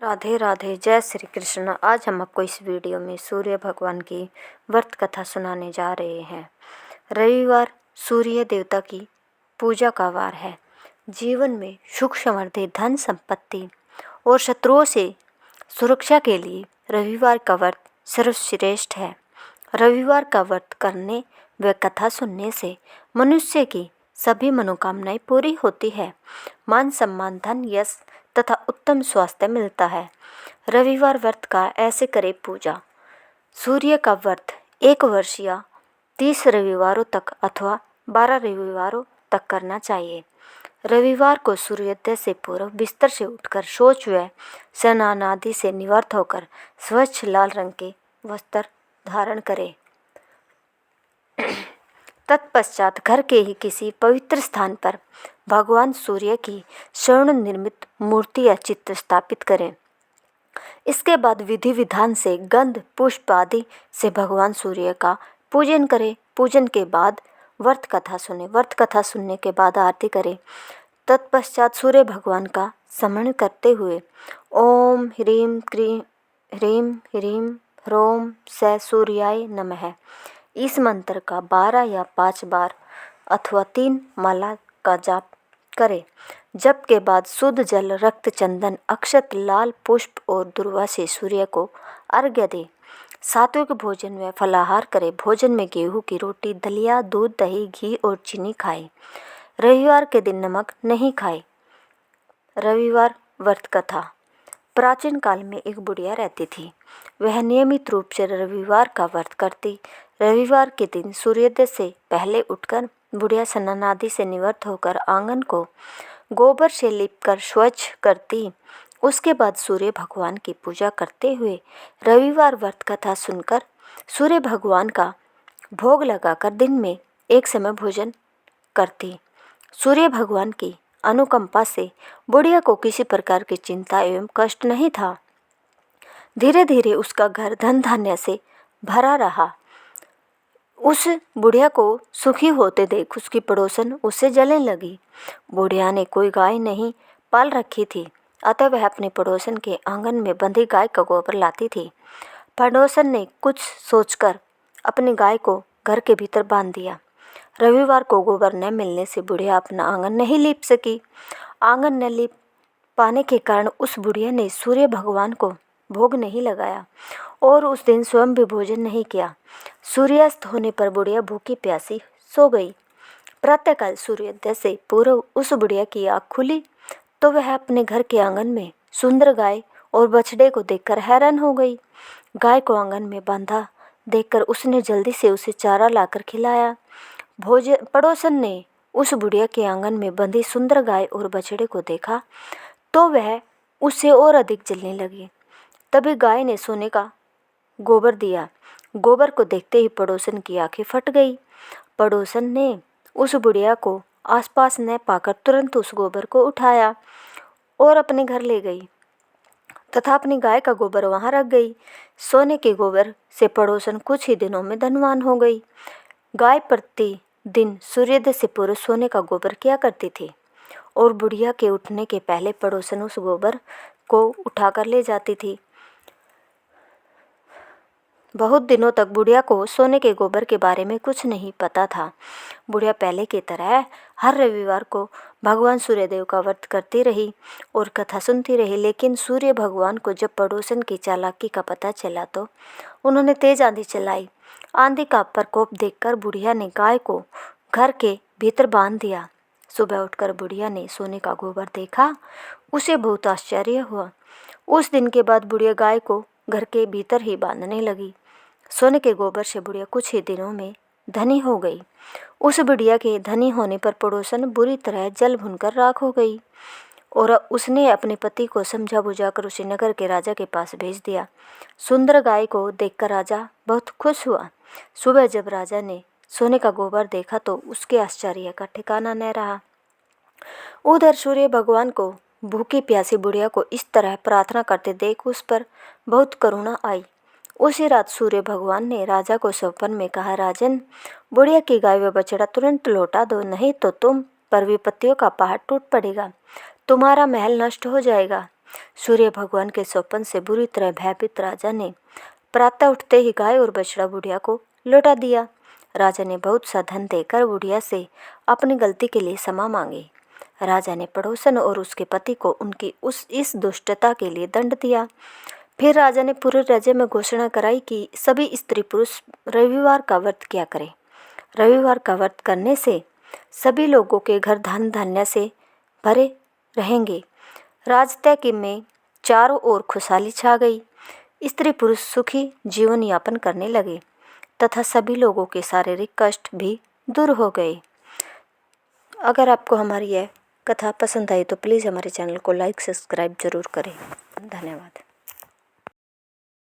राधे राधे, जय श्री कृष्ण। आज हम आपको इस वीडियो में सूर्य भगवान की व्रत कथा सुनाने जा रहे हैं। रविवार सूर्य देवता की पूजा का वार है। जीवन में सुख समृद्धि, धन संपत्ति और शत्रुओं से सुरक्षा के लिए रविवार का व्रत सर्वश्रेष्ठ है। रविवार का व्रत करने व कथा सुनने से मनुष्य की सभी मनोकामनाएं पूरी होती है। मान सम्मान, धन, यश तथा उत्तम स्वास्थ्य मिलता है। रविवार व्रत का ऐसे करे पूजा। सूर्य का व्रत 1 वर्ष या 30 रविवारों तक अथवा 12 रविवारों तक करना चाहिए। रविवार को सूर्योदय से पूर्व बिस्तर से उठकर शौच व स्नान आदि से निवृत्त होकर स्वच्छ लाल रंग के वस्त्र धारण करें। तत्पश्चात घर के ही किसी पवित्र स्थान पर भगवान सूर्य की स्वर्ण निर्मित मूर्ति या चित्र स्थापित करें। इसके बाद विधि विधान से गंध पुष्प आदि से भगवान सूर्य का पूजन करें। पूजन के बाद व्रत कथा सुने। व्रत कथा सुनने के बाद आरती करें। तत्पश्चात सूर्य भगवान का स्मरण करते हुए ओम ह्रीं क्रीं ह्रीं ह्रीं ह्रों स सूर्याय नमः इस मंत्र का 12 या 5 बार अथवा 3 माला का जाप करें। जप के बाद शुद्ध जल, रक्त, चंदन, अक्षत, लाल पुष्प और दुर्वा से सूर्य को अर्घ्य दें। सात्विक भोजन व फलाहार करें। भोजन में गेहूं की रोटी, दलिया, दूध, दही, घी और चीनी खाएं। रविवार के दिन नमक नहीं खाएं। रविवार व्रत कथा। प्राचीन काल में एक बुढ़िया रहती थी। वह नियमित रूप से रविवार का व्रत करती। रविवार के दिन सूर्योदय से पहले उठकर बुढ़िया स्नान आदि से निवृत्त होकर आंगन को गोबर से लीपकर स्वच्छ करती। उसके बाद सूर्य भगवान की पूजा करते हुए रविवार व्रत कथा सुनकर सूर्य भगवान का भोग लगाकर दिन में एक समय भोजन करती। सूर्य भगवान की अनुकंपा से बुढ़िया को किसी प्रकार की चिंता एवं कष्ट नहीं था। धीरे धीरे उसका घर धन धान्य से भरा रहा। उस बुढ़िया को सुखी होते देख उसकी पड़ोसन उससे जलने लगी। बुढ़िया ने कोई गाय नहीं पाल रखी थी, अतः वह अपने पड़ोसन के आंगन में बंधी गाय का गोबर लाती थी। पड़ोसन ने कुछ सोचकर अपनी गाय को घर के भीतर बांध दिया। रविवार को गोबर न मिलने से बुढ़िया अपना आंगन नहीं लीप सकी। आंगन न लीप पाने के कारण उस बुढ़िया ने सूर्य भगवान को भोग नहीं लगाया और उस दिन स्वयं भी भोजन नहीं किया। सूर्यास्त होने पर बुढ़िया भूखी प्यासी सो गई। प्रातःकाल सूर्योदय से पूर्व उस बुढ़िया की आँख खुली तो वह अपने घर के आंगन में सुंदर गाय और बछड़े को देखकर हैरान हो गई। गाय को आंगन में बांधा देखकर उसने जल्दी से उसे चारा लाकर खिलाया। पड़ोसन ने उस बुढ़िया के आंगन में बंधी सुंदर गाय और बछड़े को देखा तो वह उससे और अधिक जलने लगी। तभी गाय ने सोने का गोबर दिया। गोबर को देखते ही पड़ोसन की आंखें फट गई। पड़ोसन ने उस बुढ़िया को आसपास न पाकर तुरंत उस गोबर को उठाया और अपने घर ले गई तथा अपनी गाय का गोबर वहां रख गई। सोने के गोबर से पड़ोसन कुछ ही दिनों में धनवान हो गई। गाय प्रति दिन सूर्योदय से पूर्व सोने का गोबर किया करती थी और बुढ़िया के उठने के पहले पड़ोसन उस गोबर को उठाकर ले जाती थी। बहुत दिनों तक बुढ़िया को सोने के गोबर के बारे में कुछ नहीं पता था। बुढ़िया पहले की तरह हर रविवार को भगवान सूर्यदेव का व्रत करती रही और कथा सुनती रही। लेकिन सूर्य भगवान को जब पड़ोसन की चालाकी का पता चला तो उन्होंने तेज आंधी चलाई। आंधी का प्रकोप देखकर बुढ़िया ने गाय को घर के भीतर बांध दिया। सुबह उठकर बुढ़िया ने सोने का गोबर देखा। उसे बहुत आश्चर्य हुआ। उस दिन के बाद बुढ़िया गाय को घर के भीतर ही बांधने लगी। सोने के गोबर से बुढ़िया कुछ ही दिनों में धनी हो गई। उस बुढ़िया के धनी होने पर पड़ोसन बुरी तरह जल भुनकर राख हो गई और उसने अपने पति को समझा बुझाकर उसे नगर के राजा के पास भेज दिया। सुंदर गाय को देखकर राजा बहुत खुश हुआ। सुबह जब राजा ने सोने का गोबर देखा तो उसके आश्चर्य का ठिकाना न रहा। उधर सूर्य भगवान को भूखी प्यासी बुढ़िया को इस तरह प्रार्थना करते देख उस पर बहुत करुणा आई। उसी रात सूर्य भगवान ने राजा को स्वप्न में कहा, राजन, बुढ़िया की गाय व बछड़ा तुरंत लौटा दो, नहीं तो तुम पर विपत्तियों का पहाड़ टूट पड़ेगा, तुम्हारा महल नष्ट हो जाएगा। सूर्य भगवान के स्वप्न से बुरी तरह भयभीत राजा ने प्रातः उठते ही गाय और बछड़ा बुढ़िया को लौटा दिया। राजा ने बहुत सा धन देकर बुढ़िया से अपनी गलती के लिए क्षमा मांगी। राजा ने पड़ोसन और उसके पति को उनकी इस दुष्टता के लिए दंड दिया। फिर राजा ने पूरे राज्य में घोषणा कराई कि सभी स्त्री पुरुष रविवार का व्रत किया करें। रविवार का व्रत करने से सभी लोगों के घर धन धान्य से भरे रहेंगे। राजत्य में चारों ओर खुशहाली छा गई। स्त्री पुरुष सुखी जीवन यापन करने लगे तथा सभी लोगों के शारीरिक कष्ट भी दूर हो गए। अगर आपको हमारी यह कथा पसंद आई तो प्लीज़ हमारे चैनल को लाइक सब्सक्राइब जरूर करें। धन्यवाद।